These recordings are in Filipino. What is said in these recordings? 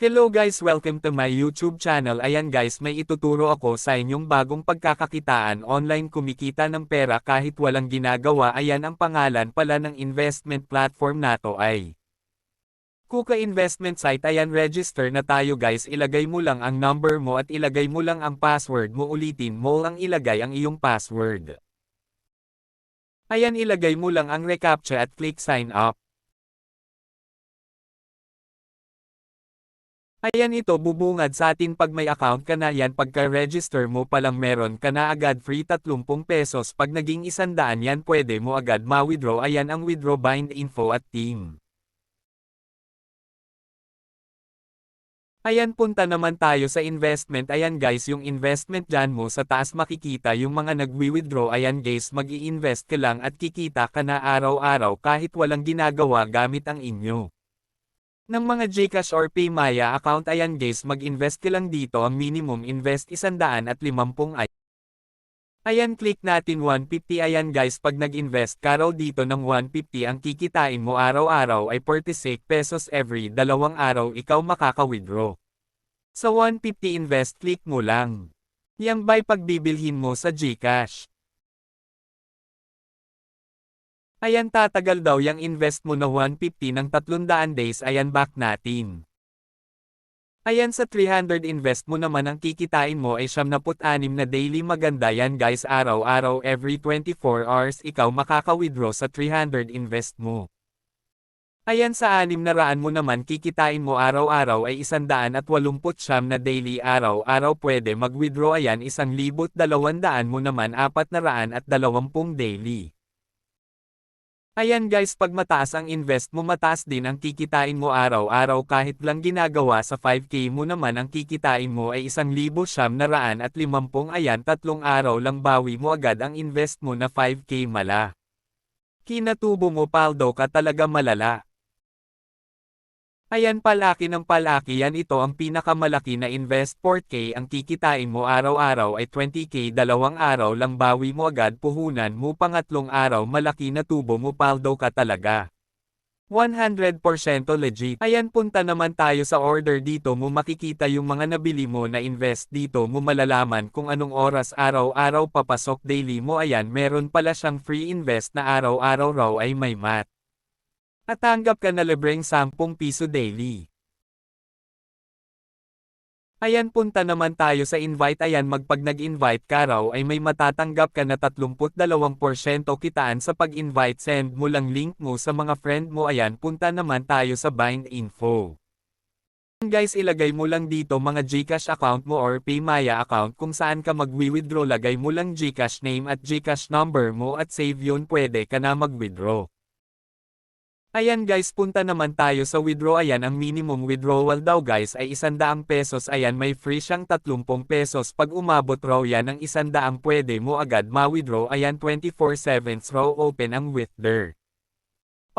Hello guys, welcome to my YouTube channel. Ayan guys, may ituturo ako sa inyong bagong pagkakakitaan online, kumikita ng pera kahit walang ginagawa. Ayan, ang pangalan pala ng investment platform nato ay Kuka Investment Site. Ayan, register na tayo guys. Ilagay mo lang ang number mo at ilagay mo lang ang password mo. Ulitin mo lang ilagay ang iyong password. Ayan, ilagay mo lang ang reCAPTCHA at click sign up. Ayan, ito bubungad sa atin pag may account ka na. Yan, pagka-register mo palang meron ka na agad free 30 pesos. Pag naging 100 yan, pwede mo agad ma-withdraw. Ayan ang withdraw, bind info at team. Ayan, punta naman tayo sa investment. Ayan guys, yung investment dyan mo sa taas makikita yung mga nagwi-withdraw. Ayan guys, mag-i-invest ka lang at kikita ka na araw-araw kahit walang ginagawa gamit ang inyo ng mga GCash or PayMaya account. Ayan guys, mag-invest ka lang dito. Ang minimum invest 150 ay. Ayan, click natin 150. Ayan guys, pag nag-invest ka raw dito ng 150, ang kikitain mo araw-araw ay 46 pesos. Every 2 araw ikaw makaka-withdraw. Sa 150 invest, click mo lang yang buy pagbibilhin mo sa GCash. Ayan, tatagal daw yang invest mo na 150 ng 300 days. Ayan, back natin. Ayan, sa 300 invest mo naman, ang kikitain mo ay 76 na daily. Maganda yan guys, araw-araw, every 24 hours ikaw makaka-withdraw sa 300 invest mo. Ayan, sa 600 mo naman, kikitain mo araw-araw ay 189 na daily. Araw-araw pwede mag-withdraw. Ayan, 1,200 mo naman 420 daily. Ayan guys, pag mataas ang invest mo, mataas din ang kikitain mo araw-araw. Kahit lang ginagawa sa 5K mo naman, ang kikitain mo ay 1,950. Ayan, 3 araw lang bawi mo agad ang invest mo na 5K mala. Kinatubo mo, paldo ka talaga, malala. Ayan, palaki ng palaki yan. Ito ang pinakamalaki na invest. 4K ang kikitain mo araw-araw ay 20K. 2 araw lang bawi mo agad, puhunan mo pangatlong araw, malaki na tubo mo, paldo ka talaga. 100% legit. Ayan, punta naman tayo sa order. Dito mo makikita yung mga nabili mo na invest. Dito mo malalaman kung anong oras araw-araw papasok daily mo. Ayan, meron pala siyang free invest na araw-araw raw ay may mat. At tanggap ka na libreng 10 piso daily. Ayan, punta naman tayo sa invite. Ayan, pag nag-invite ka raw ay may matatanggap ka na 32% kitaan sa pag-invite. Send mo lang link mo sa mga friend mo. Ayan, punta naman tayo sa bind info. Guys, ilagay mo lang dito mga GCash account mo or PayMaya account kung saan ka magwi-withdraw. Lagay mo lang GCash name at GCash number mo at save yun, pwede ka na mag-withdraw. Ayan guys, punta naman tayo sa withdraw. Ayan, ang minimum withdrawal daw guys ay 100 pesos. Ayan, may free siyang 30 pesos. Pag umabot raw yan ng 100, pwede mo agad ma-withdraw. Ayan, 24/7 raw open ang withdraw.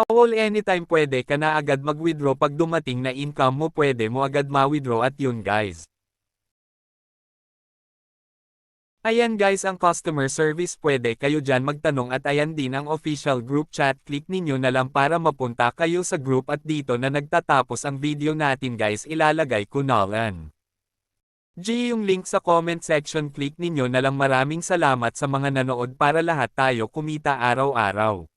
All anytime pwede ka na agad mag-withdraw. Pag dumating na income mo, pwede mo agad ma-withdraw. At yun guys. Ayan guys, ang customer service, pwede kayo dyan magtanong. At ayan din ang official group chat, click ninyo na lang para mapunta kayo sa group. At dito na nagtatapos ang video natin guys, ilalagay ko na lang yung link sa comment section, click ninyo na lang. Maraming salamat sa mga nanood para lahat tayo kumita araw-araw.